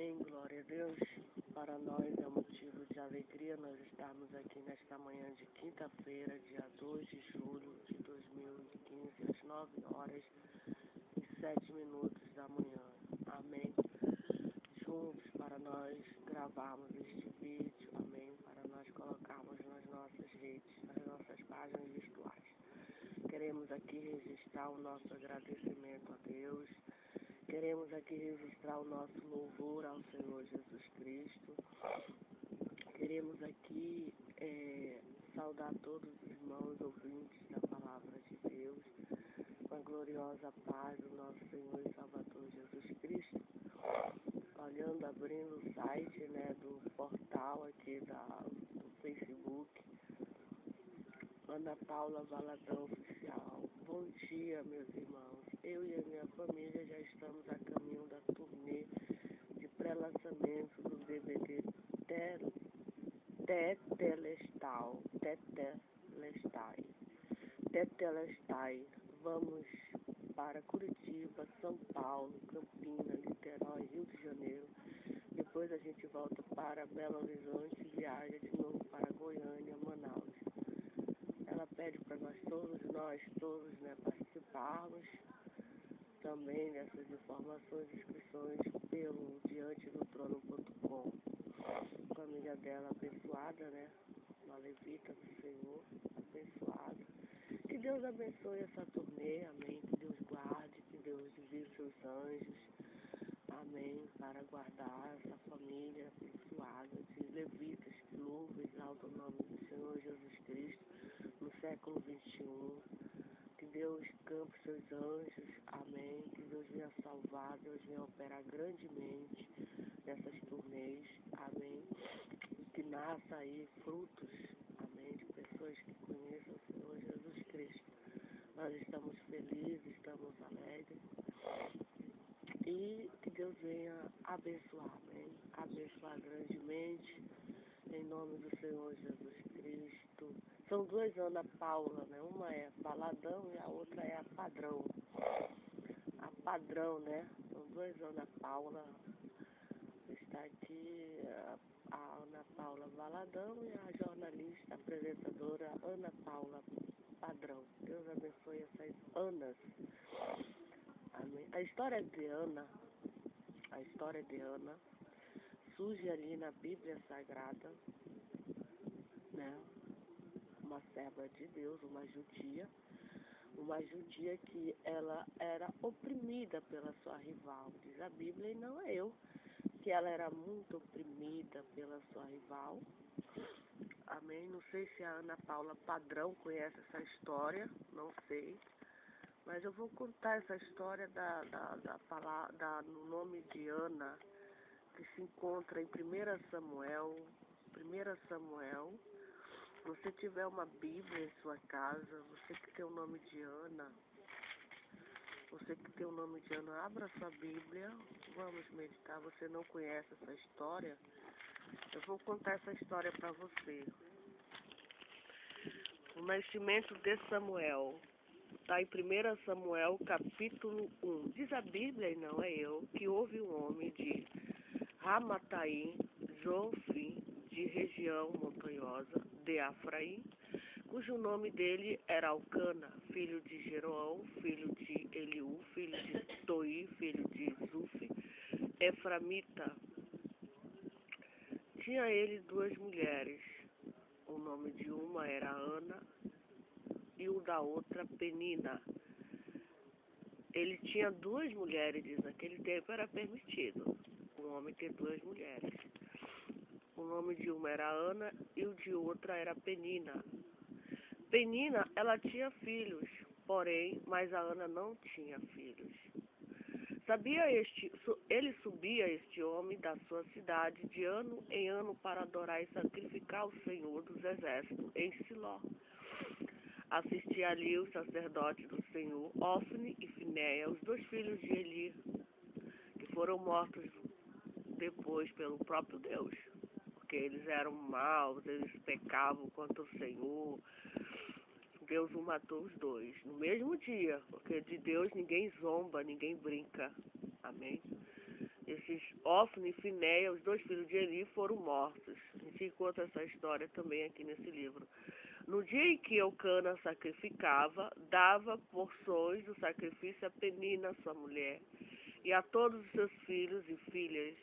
Amém, glória a Deus. Para nós é motivo de alegria nós estarmos aqui nesta manhã de quinta-feira, dia 2 de julho de 2015, às 9h07 da manhã. Amém. Juntos para nós gravarmos este vídeo, amém, para nós colocarmos nas nossas redes, nas nossas páginas virtuais. Queremos aqui registrar o nosso agradecimento a Deus. Queremos aqui registrar o nosso louvor ao Senhor Jesus Cristo. Queremos aqui saudar todos os irmãos ouvintes da Palavra de Deus, com a gloriosa paz do nosso Senhor e Salvador Jesus Cristo. Olhando, abrindo o site, do portal aqui do Facebook, Ana Paula Valadão Oficial. Bom dia, meus irmãos. Eu e a minha família já estamos a caminho da turnê de pré-lançamento do DVD Tetelestai. Vamos para Curitiba, São Paulo, Campinas, Niterói, Rio de Janeiro. Depois a gente volta para Belo Horizonte e viaja de novo para Goiânia, Manaus. Ela pede para nós todos, participarmos também dessas informações e inscrições pelo diantedotrono.com. Família dela abençoada, uma levita do Senhor, abençoada. Que Deus abençoe essa turnê, amém. Que Deus guarde, que Deus envie seus anjos, amém, para guardar essa família abençoada de levitas que louvam e exaltam o nome do Senhor Jesus Cristo no século XXI. Que Deus campe seus anjos, amém. Que Deus venha salvar, Deus venha operar grandemente nessas turnês, amém. E que nasça aí frutos, amém, de pessoas que conheçam o Senhor Jesus Cristo. Nós estamos felizes, estamos alegres. E que Deus venha abençoar, amém. Abençoar grandemente, em nome do Senhor Jesus Cristo. São duas Ana Paula, Uma é Baladão e a outra é a Padrão. A Padrão, São duas Ana Paula. Está aqui a Ana Paula Baladão e a jornalista, apresentadora Ana Paula Padrão. Deus abençoe essas Anas. Amém. A história de Ana surge ali na Bíblia Sagrada, uma serva de Deus, uma judia que ela era oprimida pela sua rival. Diz a Bíblia, e não é eu, que ela era muito oprimida pela sua rival. Amém. Não sei se a Ana Paula Padrão conhece essa história, não sei. Mas eu vou contar essa história no nome de Ana, que se encontra em 1 Samuel. Se você tiver uma Bíblia em sua casa, você que tem o nome de Ana, abra sua Bíblia, vamos meditar. Você não conhece essa história? Eu vou contar essa história para você. O nascimento de Samuel. Está em 1 Samuel, capítulo 1. Diz a Bíblia, e não é eu, que houve um homem de Ramataim, Zofim, de região montanhosa de Efraim, cujo nome dele era Alcana, filho de Jeroão, filho de Eliú, filho de Toi, filho de Zufi, Eframita. Tinha ele duas mulheres. O nome de uma era Ana e o da outra Penina. Ele tinha duas mulheres, diz, naquele tempo era permitido um homem ter duas mulheres. O nome de uma era Ana e o de outra era Penina. Penina, ela tinha filhos, mas a Ana não tinha filhos. Ele subia, este homem, da sua cidade de ano em ano para adorar e sacrificar ao Senhor dos Exércitos em Siló. Assistia ali os sacerdotes do Senhor, Ofni e Finéia, os dois filhos de Eli, que foram mortos depois pelo próprio Deus, porque eles eram maus, eles pecavam contra o Senhor. Deus o matou os dois no mesmo dia, porque de Deus ninguém zomba, ninguém brinca. Amém? esses Ófni e Finéia, os 2 filhos de Eli, foram mortos. A gente encontra essa história também aqui nesse livro. No dia em que Eucana sacrificava, dava porções do sacrifício a Penina, sua mulher, e a todos os seus filhos e filhas.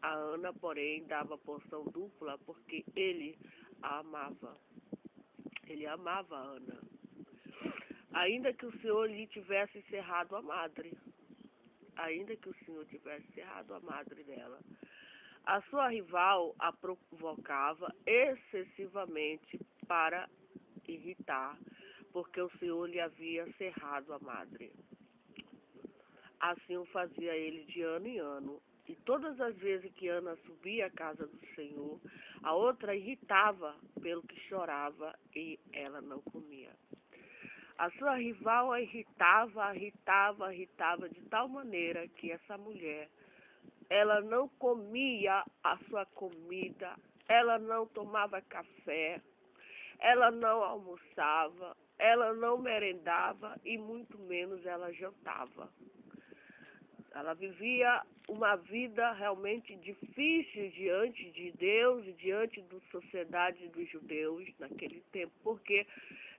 A Ana, porém, dava porção dupla, porque ele a amava. Ele amava a Ana. Ainda que o Senhor lhe tivesse cerrado a madre. Ainda que o Senhor tivesse cerrado a madre dela. A sua rival a provocava excessivamente para irritar, porque o Senhor lhe havia cerrado a madre. Assim o fazia ele de ano em ano. E todas as vezes que Ana subia à casa do Senhor, a outra irritava pelo que chorava e ela não comia. A sua rival a irritava de tal maneira que essa mulher, ela não comia a sua comida, ela não tomava café, ela não almoçava, ela não merendava e muito menos ela jantava. Ela vivia uma vida realmente difícil diante de Deus e diante da sociedade dos judeus naquele tempo, porque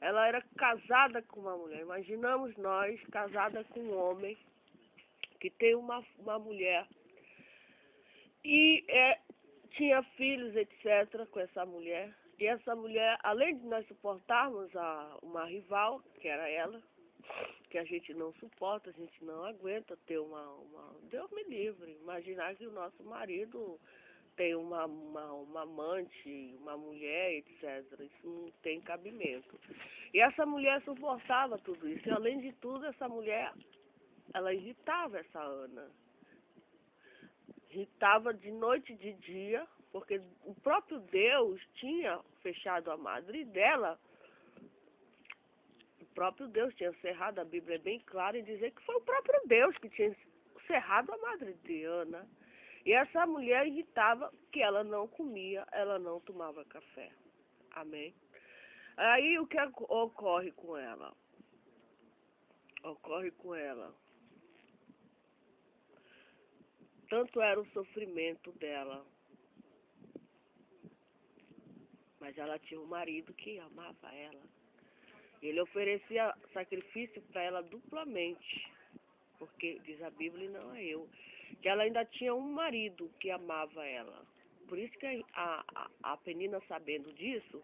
ela era casada com uma mulher. Imaginamos nós, casada com um homem que tem uma mulher e tinha filhos, etc., com essa mulher. E essa mulher, além de nós suportarmos uma rival, que era ela, que a gente não suporta, a gente não aguenta ter Deus me livre, imaginar que o nosso marido tem uma amante, uma mulher, etc. Isso não tem cabimento. E essa mulher suportava tudo isso. E além de tudo, essa mulher, ela irritava essa Ana. Irritava de noite e de dia, porque o próprio Deus tinha fechado a madre dela. O próprio Deus tinha cerrado, a Bíblia é bem clara em dizer que foi o próprio Deus que tinha cerrado a madre de Ana. E essa mulher irritava que ela não comia, ela não tomava café. Amém? Aí o que ocorre com ela? Ocorre com ela. Tanto era o sofrimento dela, mas ela tinha um marido que amava ela. Ele oferecia sacrifício para ela duplamente, porque diz a Bíblia e não é eu, que ela ainda tinha um marido que amava ela. Por isso que a Penina, sabendo disso,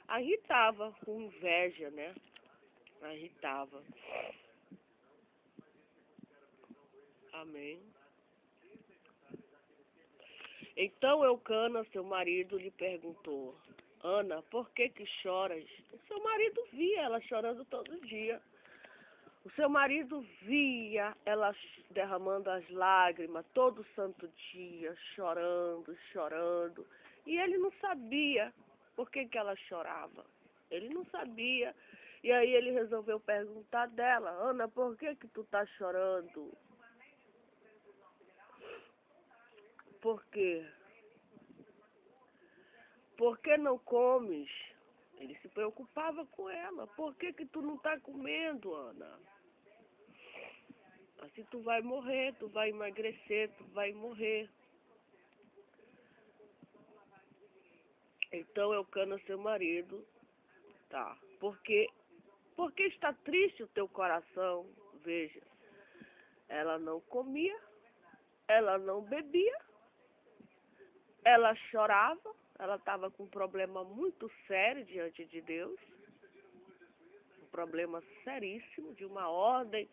a irritava com inveja, né? A irritava. Amém. Então Eucana, seu marido, lhe perguntou: Ana, por que choras? O seu marido via ela chorando todo dia. O seu marido via ela derramando as lágrimas todo santo dia, chorando, chorando. E ele não sabia por que ela chorava. Ele não sabia. E aí ele resolveu perguntar dela: Ana, por que tu tá chorando? Por quê? Por que não comes? Ele se preocupava com ela. Por que tu não tá comendo, Ana? Assim tu vai morrer, tu vai emagrecer, tu vai morrer. Então Eucana, seu marido, tá. Porque está triste o teu coração? Veja, ela não comia, ela não bebia, ela chorava, ela estava com um problema muito sério diante de Deus, um problema seríssimo, de uma ordem,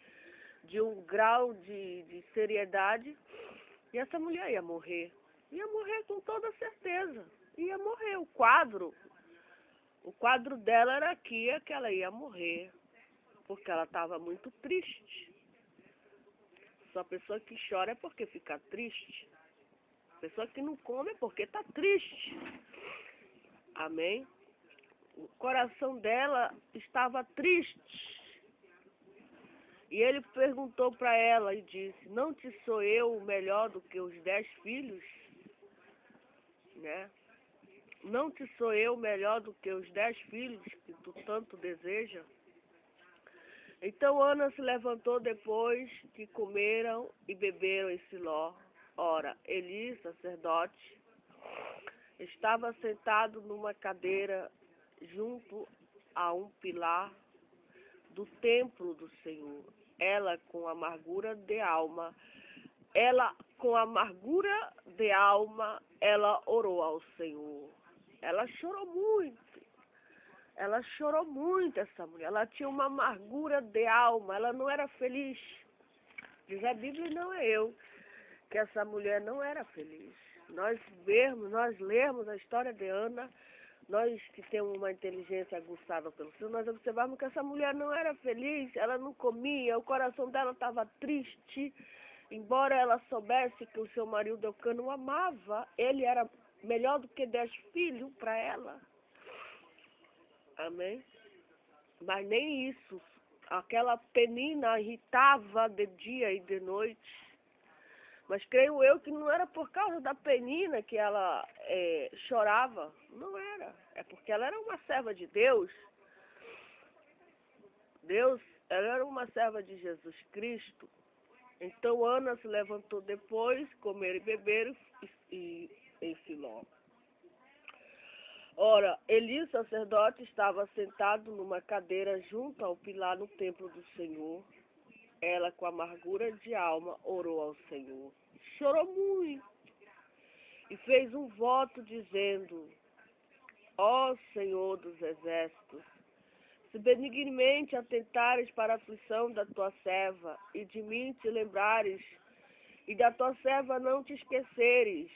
de um grau de seriedade, e essa mulher ia morrer com toda certeza, ia morrer. O quadro dela era aqui, é que ela ia morrer, porque ela estava muito triste. Só pessoa que chora é porque fica triste. Pessoa que não come é porque está triste. Amém? O coração dela estava triste. E ele perguntou para ela e disse: não te sou eu melhor do que os 10 filhos? Né? Não te sou eu melhor do que os 10 filhos que tu tanto deseja? Então Ana se levantou depois que comeram e beberam em Siló. Ora, Eli, sacerdote, estava sentado numa cadeira junto a um pilar do templo do Senhor. Ela, com amargura de alma, ela orou ao Senhor. Ela chorou muito, essa mulher. Ela tinha uma amargura de alma, ela não era feliz. Diz a Bíblia, não é eu, que essa mulher não era feliz. Nós lermos a história de Ana, nós que temos uma inteligência aguçada pelo Senhor, nós observamos que essa mulher não era feliz, ela não comia, o coração dela estava triste, embora ela soubesse que o seu marido Eucana o amava, ele era melhor do que 10 filhos para ela. Amém? Mas nem isso. Aquela penina irritava de dia e de noite. Mas creio eu que não era por causa da penina que ela chorava. Não era. É porque ela era uma serva de Deus. Ela era uma serva de Jesus Cristo. Então Ana se levantou depois, comer e beber em Siló. Ora, Eli, sacerdote, estava sentado numa cadeira junto ao pilar no templo do Senhor. Ela, com amargura de alma, orou ao Senhor. Chorou muito e fez um voto dizendo: ó Senhor dos exércitos, se benignemente atentares para a aflição da tua serva e de mim te lembrares e da tua serva não te esqueceres,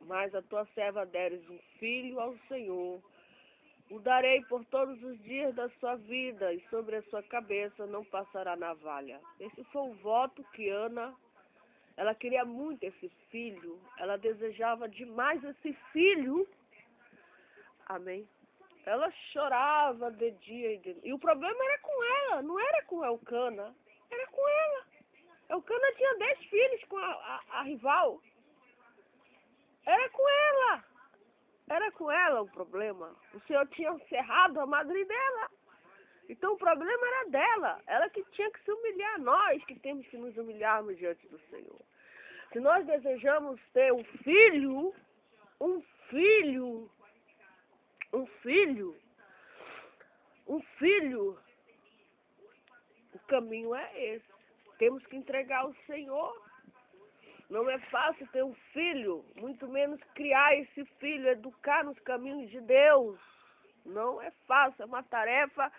mas a tua serva deres um filho ao Senhor, o darei por todos os dias da sua vida, e sobre a sua cabeça não passará navalha. Esse foi o voto que Ana, ela queria muito esse filho, ela desejava demais esse filho. Amém? Ela chorava de dia e de noite. E o problema era com ela, não era com Eucana, era com ela. Eucana tinha 10 filhos com a rival. Era com ela o problema. O Senhor tinha cerrado a madre dela. Então o problema era dela. Ela que tinha que se humilhar. Nós que temos que nos humilharmos diante do Senhor. Se nós desejamos ter um filho, o caminho é esse. Temos que entregar ao Senhor. Não é fácil ter um filho, muito menos criar esse filho, educar nos caminhos de Deus. Não é fácil, é uma tarefa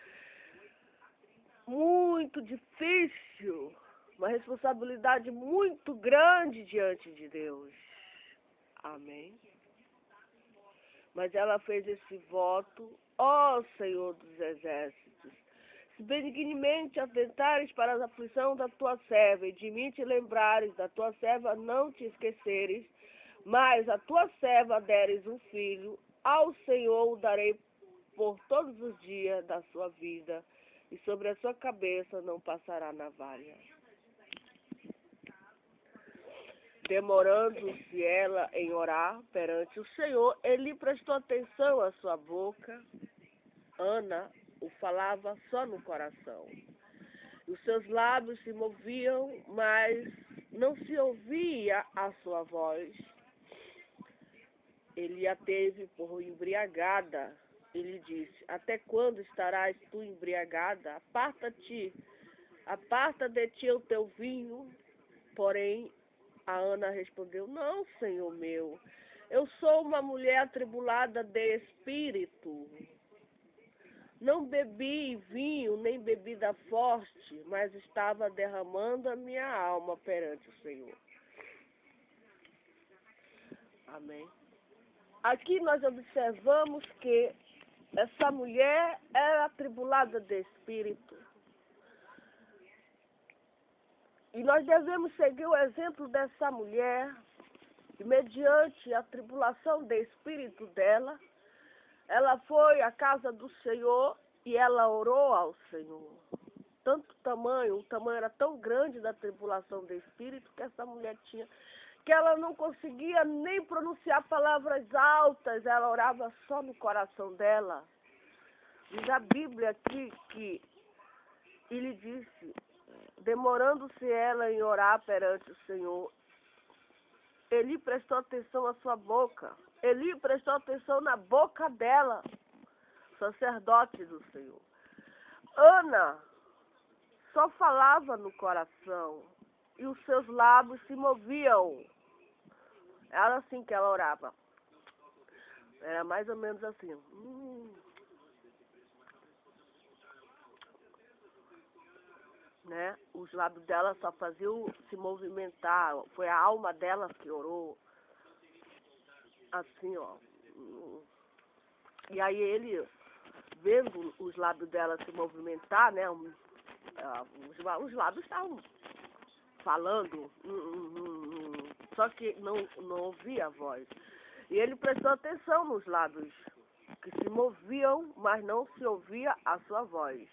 muito difícil, uma responsabilidade muito grande diante de Deus. Amém? Mas ela fez esse voto: ó Senhor dos exércitos, se benignemente atentares para a aflição da tua serva, e de mim te lembrares, da tua serva não te esqueceres, mas a tua serva deres um filho, ao Senhor o darei por todos os dias da sua vida, e sobre a sua cabeça não passará navalha. Demorando-se ela em orar perante o Senhor, ele prestou atenção à sua boca. Ana o falava só no coração. Os seus lábios se moviam, mas não se ouvia a sua voz. Ele a teve por embriagada. Ele disse: até quando estarás tu embriagada? Aparta de ti o teu vinho. Porém, a Ana respondeu: não, Senhor meu, eu sou uma mulher atribulada de espírito. Não bebi vinho, nem bebida forte, mas estava derramando a minha alma perante o Senhor. Amém. Aqui nós observamos que essa mulher era atribulada de espírito. E nós devemos seguir o exemplo dessa mulher, e mediante a tribulação de espírito dela, ela foi à casa do Senhor e ela orou ao Senhor. O tamanho era tão grande da tribulação de espírito que essa mulher tinha, que ela não conseguia nem pronunciar palavras altas, ela orava só no coração dela. Diz a Bíblia aqui que ele disse: demorando-se ela em orar perante o Senhor, Eli prestou atenção à sua boca. Eli prestou atenção na boca dela, sacerdote do Senhor. Ana só falava no coração e os seus lábios se moviam. Era assim que ela orava. Era mais ou menos assim. Né? Os lábios dela só faziam se movimentar. Foi a alma dela que orou. Assim, ó. E aí ele, vendo os lábios dela se movimentar, né? Os lábios estavam falando, só que não ouvia a voz. E ele prestou atenção nos lábios que se moviam, mas não se ouvia a sua voz.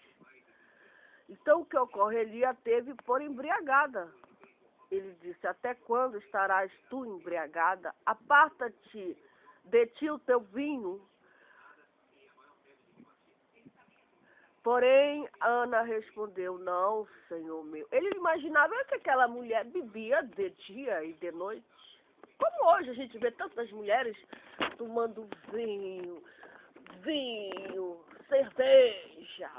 Então o que ocorre? Ele a teve por embriagada. Ele disse: até quando estarás tu embriagada? Aparta-te de ti o teu vinho. Porém, Ana respondeu: não, Senhor meu. Ele imaginava que aquela mulher bebia de dia e de noite. Como hoje a gente vê tantas mulheres tomando vinho, cerveja,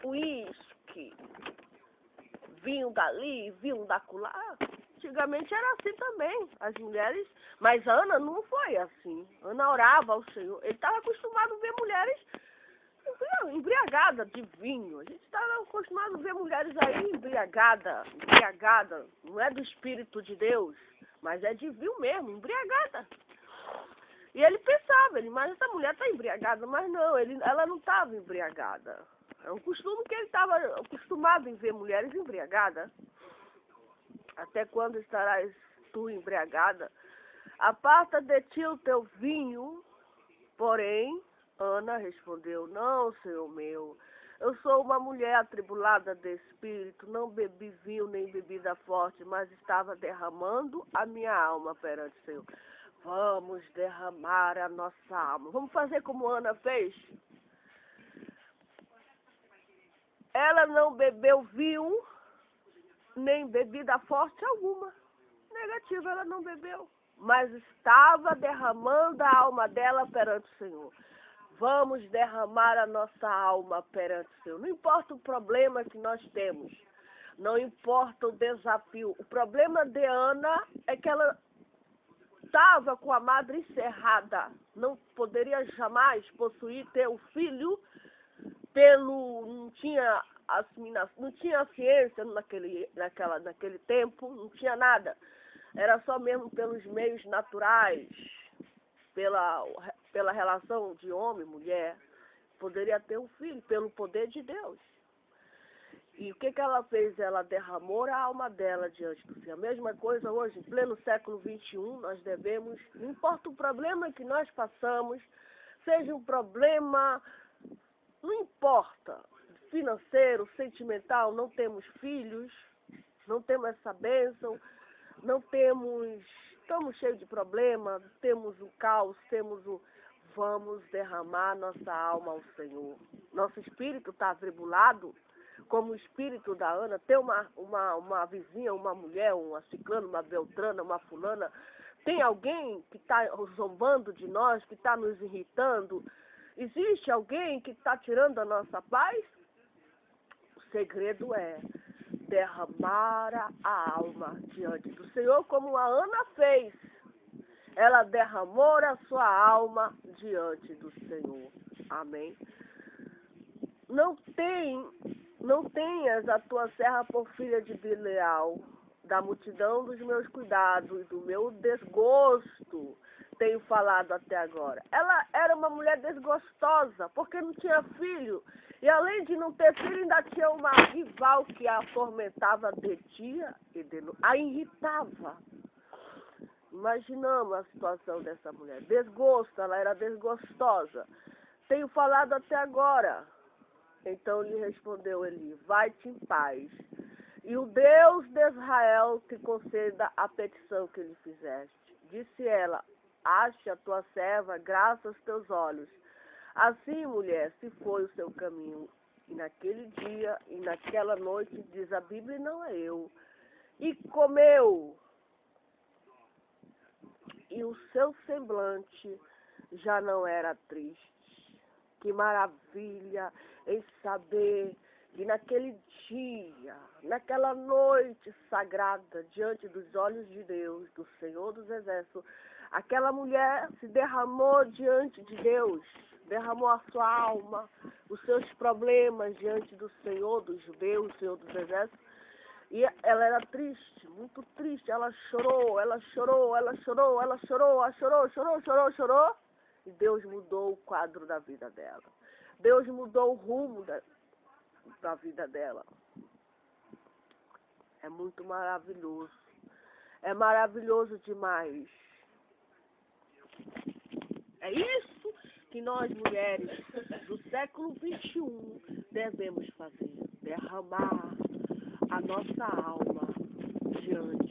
uísque, vinho dali, vinho daculá. Antigamente era assim também, as mulheres. Mas Ana não foi assim. Ana orava ao Senhor. Ele estava acostumado a ver mulheres embriagada de vinho. A gente está acostumado a ver mulheres aí embriagada. Não é do Espírito de Deus, mas é de vinho mesmo, embriagada. E ele pensava, mas essa mulher está embriagada, mas não, ela não estava embriagada. É um costume que ele estava acostumado em ver mulheres embriagadas. Até quando estarás tu embriagada? Aparta de ti o teu vinho. Porém, Ana respondeu: não, Senhor meu, eu sou uma mulher atribulada de espírito, não bebi vinho nem bebida forte, mas estava derramando a minha alma perante o Senhor. Vamos derramar a nossa alma. Vamos fazer como Ana fez? Ela não bebeu vinho nem bebida forte alguma. Negativo, ela não bebeu. Mas estava derramando a alma dela perante o Senhor. Vamos derramar a nossa alma perante o Senhor. Não importa o problema que nós temos. Não importa o desafio. O problema de Ana é que ela estava com a madre encerrada. Não poderia jamais ter um filho não tinha não tinha ciência naquele tempo, não tinha nada. Era só mesmo pelos meios naturais, pela relação de homem e mulher, poderia ter um filho, pelo poder de Deus. E o que ela fez? Ela derramou a alma dela diante do Senhor. A mesma coisa hoje, em pleno século XXI, nós devemos, não importa o problema que nós passamos, seja um problema, não importa, financeiro, sentimental, não temos filhos, não temos essa bênção, estamos cheios de problemas, temos o caos, vamos derramar nossa alma ao Senhor. Nosso espírito está atribulado, como o espírito da Ana. Tem uma vizinha, uma mulher, uma ciclana, uma beltrana, uma fulana, tem alguém que está zombando de nós, que está nos irritando? Existe alguém que está tirando a nossa paz? O segredo é derramar a alma diante do Senhor, como a Ana fez. Ela derramou a sua alma diante do Senhor. Amém? Não tenhas a tua serra por filha de Bileal, da multidão dos meus cuidados e do meu desgosto, tenho falado até agora. Ela era uma mulher desgostosa, porque não tinha filho. E além de não ter filho, ainda tinha uma rival que a atormentava de dia e de noite, a irritava. Imaginamos a situação dessa mulher. Desgosto, ela era desgostosa. Tenho falado até agora. Então lhe respondeu Eli: vai-te em paz. E o Deus de Israel te conceda a petição que lhe fizeste. Disse ela: ache a tua serva graça aos teus olhos. Assim, mulher, se foi o seu caminho. E naquele dia e naquela noite, diz a Bíblia, e não é eu, e comeu e o seu semblante já não era triste. Que maravilha em saber que naquele dia, naquela noite sagrada, diante dos olhos de Deus, do Senhor dos Exércitos, aquela mulher se derramou diante de Deus, derramou a sua alma, os seus problemas diante do Senhor dos judeus, Senhor dos Exércitos. E ela era triste, muito triste. Ela chorou, ela chorou, ela chorou, ela chorou, ela chorou, chorou, chorou, chorou. E Deus mudou o quadro da vida dela. Deus mudou o rumo da vida dela. É muito maravilhoso. É maravilhoso demais. É isso que nós, mulheres do século XXI, devemos fazer. Derramar a nossa alma diante